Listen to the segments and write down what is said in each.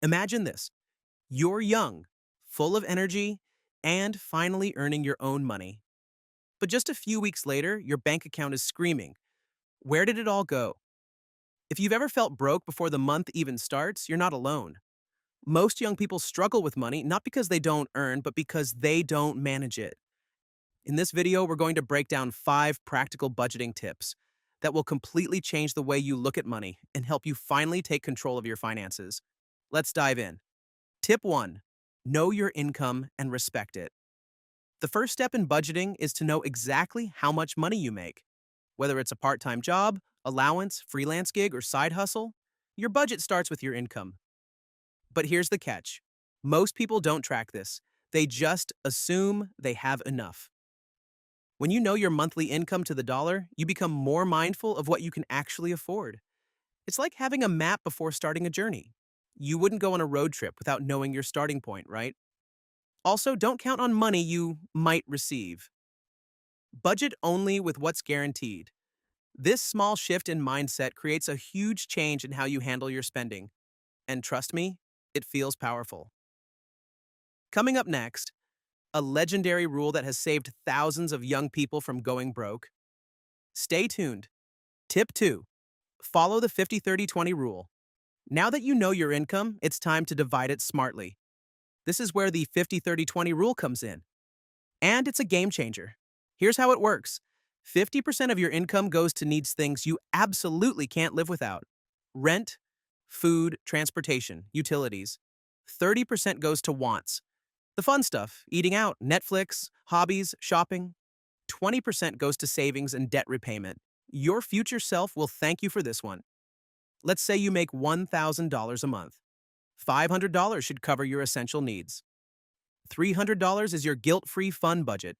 Imagine this. You're young, full of energy, and finally earning your own money. But just a few weeks later, your bank account is screaming. Where did it all go? If you've ever felt broke before the month even starts, you're not alone. Most young people struggle with money not because they don't earn, but because they don't manage it. In this video, we're going to break down 5 practical budgeting tips that will completely change the way you look at money and help you finally take control of your finances. Let's dive in. Tip 1. Know your income and respect it. The first step in budgeting is to know exactly how much money you make. Whether it's a part-time job, allowance, freelance gig, or side hustle, your budget starts with your income. But here's the catch. Most people don't track this. They just assume they have enough. When you know your monthly income to the dollar, you become more mindful of what you can actually afford. It's like having a map before starting a journey. You wouldn't go on a road trip without knowing your starting point, right? Also, don't count on money you might receive. Budget only with what's guaranteed. This small shift in mindset creates a huge change in how you handle your spending. And trust me, it feels powerful. Coming up next, a legendary rule that has saved thousands of young people from going broke. Stay tuned. Tip 2. Follow the 50-30-20 rule. Now that you know your income, it's time to divide it smartly. This is where the 50-30-20 rule comes in. And it's a game changer. Here's how it works. 50% of your income goes to needs things you absolutely can't live without. Rent, food, transportation, utilities. 30% goes to wants. The fun stuff, eating out, Netflix, hobbies, shopping. 20% goes to savings and debt repayment. Your future self will thank you for this one. Let's say you make $1,000 a month. $500 should cover your essential needs. $300 is your guilt-free fun budget.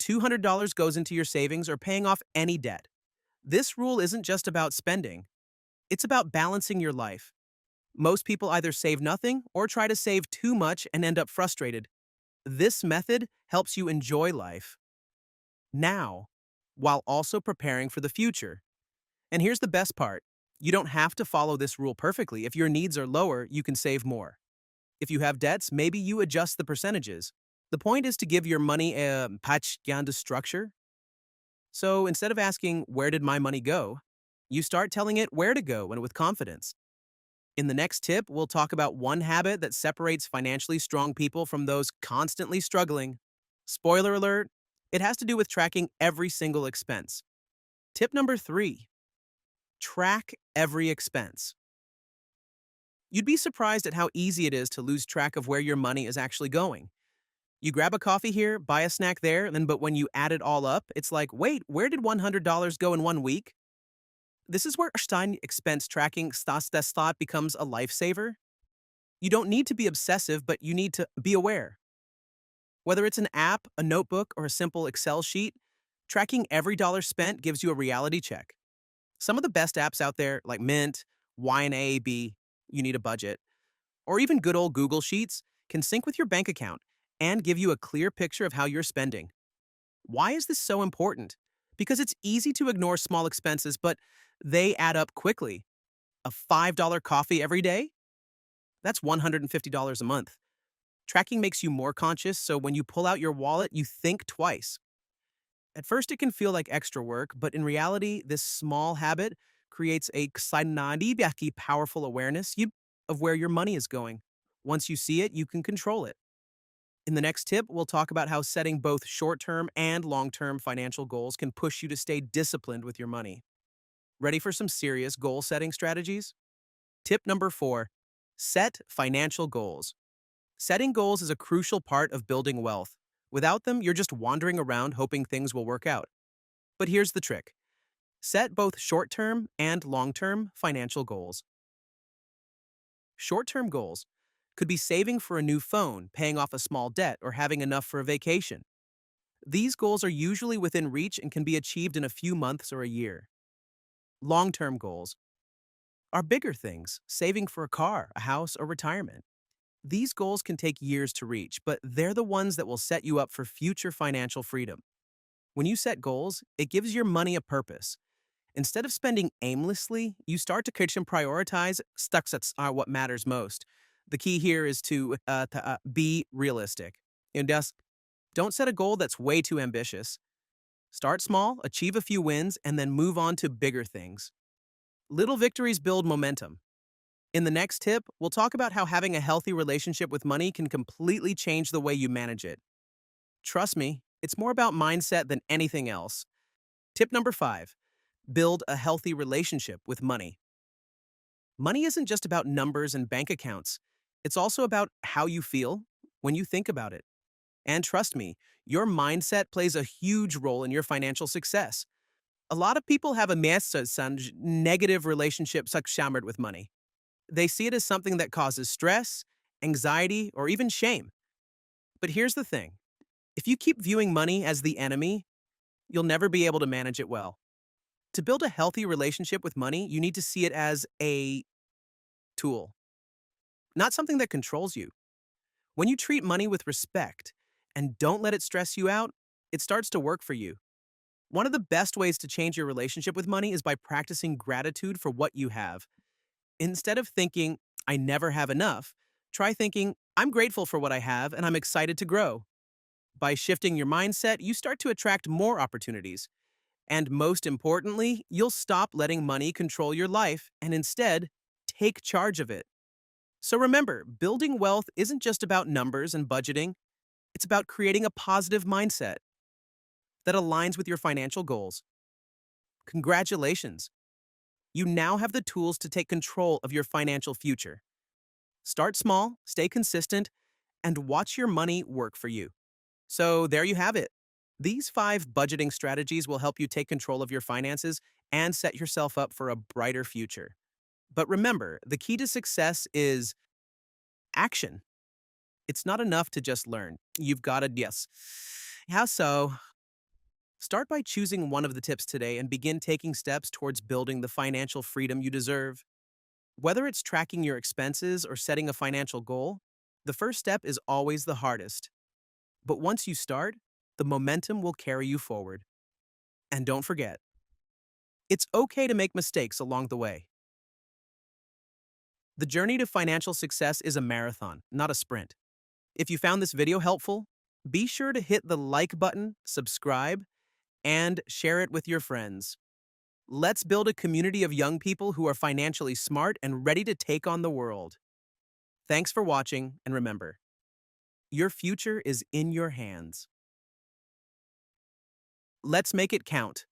$200 goes into your savings or paying off any debt. This rule isn't just about spending. It's about balancing your life. Most people either save nothing or try to save too much and end up frustrated. This method helps you enjoy life now, while also preparing for the future. And here's the best part. You don't have to follow this rule perfectly. If your needs are lower, you can save more. If you have debts, maybe you adjust the percentages. The point is to give your money a patchgyanda structure. So instead of asking, where did my money go? You start telling it where to go and with confidence. In the next tip, we'll talk about one habit that separates financially strong people from those constantly struggling. Spoiler alert, it has to do with tracking every single expense. Tip number 3. Track every expense. You'd be surprised at how easy it is to lose track of where your money is actually going. You grab a coffee here, buy a snack there, but when you add it all up, it's like, wait, where did $100 go in 1 week? This is where Stein expense tracking Stat becomes a lifesaver. You don't need to be obsessive, but you need to be aware. Whether it's an app, a notebook, or a simple Excel sheet, tracking every dollar spent gives you a reality check. Some of the best apps out there, like Mint, YNAB, you need a budget, or even good old Google Sheets, can sync with your bank account and give you a clear picture of how you're spending. Why is this so important? Because it's easy to ignore small expenses, but they add up quickly. A $5 coffee every day? That's $150 a month. Tracking makes you more conscious, so when you pull out your wallet, you think twice. At first, it can feel like extra work, but in reality, this small habit creates a powerful awareness of where your money is going. Once you see it, you can control it. In the next tip, we'll talk about how setting both short-term and long-term financial goals can push you to stay disciplined with your money. Ready for some serious goal-setting strategies? Tip number 4. Set financial goals. Setting goals is a crucial part of building wealth. Without them, you're just wandering around hoping things will work out. But here's the trick. Set both short-term and long-term financial goals. Short-term goals could be saving for a new phone, paying off a small debt, or having enough for a vacation. These goals are usually within reach and can be achieved in a few months or a year. Long-term goals are bigger things, saving for a car, a house, or retirement. These goals can take years to reach, but they're the ones that will set you up for future financial freedom. When you set goals, it gives your money a purpose. Instead of spending aimlessly, you start to catch and prioritize stucksets are what matters most. The key here is to be realistic. And just don't set a goal that's way too ambitious. Start small, achieve a few wins, and then move on to bigger things. Little victories build momentum. In the next tip, we'll talk about how having a healthy relationship with money can completely change the way you manage it. Trust me, it's more about mindset than anything else. Tip number 5, build a healthy relationship with money. Money isn't just about numbers and bank accounts. It's also about how you feel when you think about it. And trust me, your mindset plays a huge role in your financial success. A lot of people have a negative relationship with money. They see it as something that causes stress, anxiety, or even shame. But here's the thing. If you keep viewing money as the enemy, you'll never be able to manage it well. To build a healthy relationship with money, you need to see it as a tool, not something that controls you. When you treat money with respect and don't let it stress you out, it starts to work for you. One of the best ways to change your relationship with money is by practicing gratitude for what you have. Instead of thinking, I never have enough, try thinking, I'm grateful for what I have and I'm excited to grow. By shifting your mindset, you start to attract more opportunities. And most importantly, you'll stop letting money control your life and instead take charge of it. So remember, building wealth isn't just about numbers and budgeting, it's about creating a positive mindset that aligns with your financial goals. Congratulations! You now have the tools to take control of your financial future. Start small, stay consistent, and watch your money work for you. So there you have it. These 5 budgeting strategies will help you take control of your finances and set yourself up for a brighter future. But remember, the key to success is action. It's not enough to just learn. You've got to, yes. How so? Start by choosing one of the tips today and begin taking steps towards building the financial freedom you deserve. Whether it's tracking your expenses or setting a financial goal, the first step is always the hardest. But once you start, the momentum will carry you forward. And don't forget, it's okay to make mistakes along the way. The journey to financial success is a marathon, not a sprint. If you found this video helpful, be sure to hit the like button, subscribe, and share it with your friends. Let's build a community of young people who are financially smart and ready to take on the world. Thanks for watching, and remember, your future is in your hands. Let's make it count.